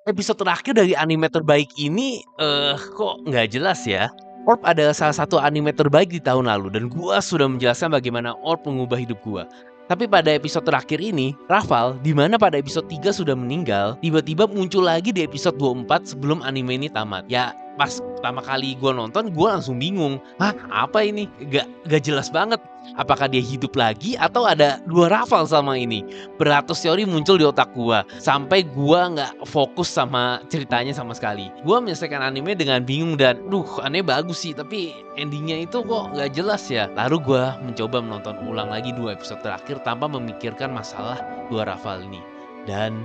Episode terakhir dari anime terbaik ini, kok nggak jelas ya. Orb adalah salah satu anime terbaik di tahun lalu dan gua sudah menjelaskan bagaimana Orb mengubah hidup gua. Tapi pada episode terakhir ini, Rafal, di mana pada episode 3 sudah meninggal, tiba-tiba muncul lagi di episode 24 sebelum anime ini tamat. Ya, pas pertama kali gua nonton, gua langsung bingung. Hah, apa ini? Gak jelas banget. Apakah dia hidup lagi atau ada dua Rafal sama ini? Beratus teori muncul di otak gua, sampai gua nggak fokus sama ceritanya sama sekali. Gua menyelesaikan anime dengan bingung dan, aneh bagus sih, tapi endingnya itu kok nggak jelas ya. Lalu gua mencoba menonton ulang lagi 2 episode terakhir tanpa memikirkan masalah dua Rafal ini. Dan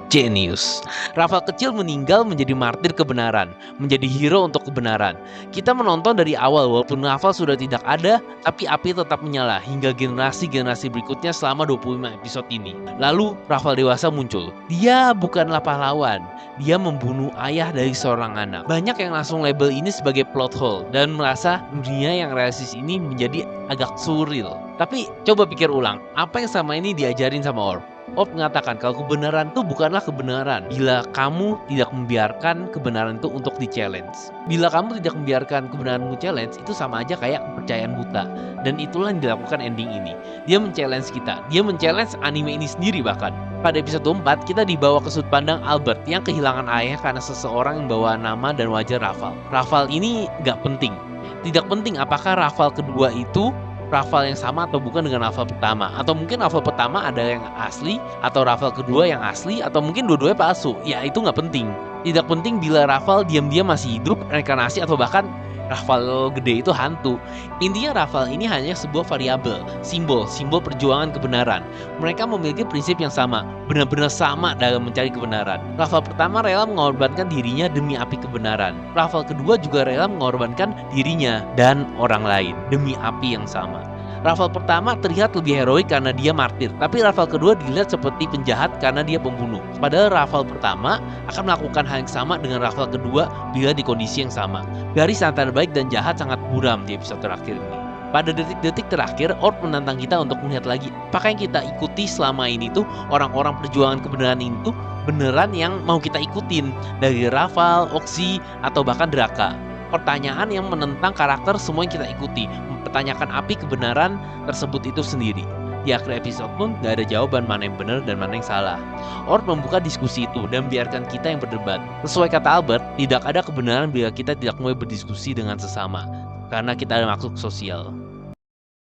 Genius. Rafal kecil meninggal menjadi martir kebenaran, menjadi hero untuk kebenaran. Kita menonton dari awal walaupun Rafal sudah tidak ada, tapi api tetap menyala hingga generasi-generasi berikutnya selama 25 episode ini. Lalu Rafal dewasa muncul. Dia bukanlah pahlawan, dia membunuh ayah dari seorang anak. Banyak yang langsung label ini sebagai plot hole dan merasa dunia yang realistis ini menjadi agak surreal. Tapi coba pikir ulang, apa yang sama ini diajarin sama Orb? Orb mengatakan kalau kebenaran itu bukanlah kebenaran bila kamu tidak membiarkan kebenaran itu untuk di-challenge. Bila kamu tidak membiarkan kebenaranmu challenge, itu sama aja kayak kepercayaan buta. Dan itulah yang dilakukan ending ini. Dia men-challenge kita. Dia men-challenge anime ini sendiri bahkan. Pada episode 4, kita dibawa ke sudut pandang Albert yang kehilangan ayah karena seseorang yang bawa nama dan wajah Rafal. Rafal ini gak penting. Tidak penting apakah Rafal kedua itu Rafal yang sama atau bukan dengan Rafal pertama. Atau mungkin Rafal pertama ada yang asli, atau Rafal kedua yang asli, atau mungkin dua-duanya palsu. Ya itu nggak penting. Tidak penting bila Rafal diam-diam masih hidup, reinkarnasi, atau bahkan Rafal gede itu hantu. Intinya Rafal ini hanya sebuah variabel, simbol perjuangan kebenaran. Mereka memiliki prinsip yang sama, benar-benar sama dalam mencari kebenaran. Rafal pertama rela mengorbankan dirinya demi api kebenaran. Rafal kedua juga rela mengorbankan dirinya dan orang lain demi api yang sama. Rafal pertama terlihat lebih heroik karena dia martir, tapi Rafal kedua dilihat seperti penjahat karena dia pembunuh. Padahal Rafal pertama akan melakukan hal yang sama dengan Rafal kedua bila di kondisi yang sama. Garis antara baik dan jahat sangat buram di episode terakhir ini. Pada detik-detik terakhir, Orb menantang kita untuk melihat lagi apakah yang kita ikuti selama ini tuh orang-orang perjuangan kebenaran itu beneran yang mau kita ikutin, dari Rafal, Oxy, atau bahkan Draka. Pertanyaan yang menentang karakter semua yang kita ikuti, mempertanyakan api kebenaran tersebut itu sendiri. Di akhir episode pun gak ada jawaban mana yang benar dan mana yang salah. Orb membuka diskusi itu dan biarkan kita yang berdebat. Sesuai kata Albert, tidak ada kebenaran bila kita tidak mulai berdiskusi dengan sesama, karena kita ada makhluk sosial.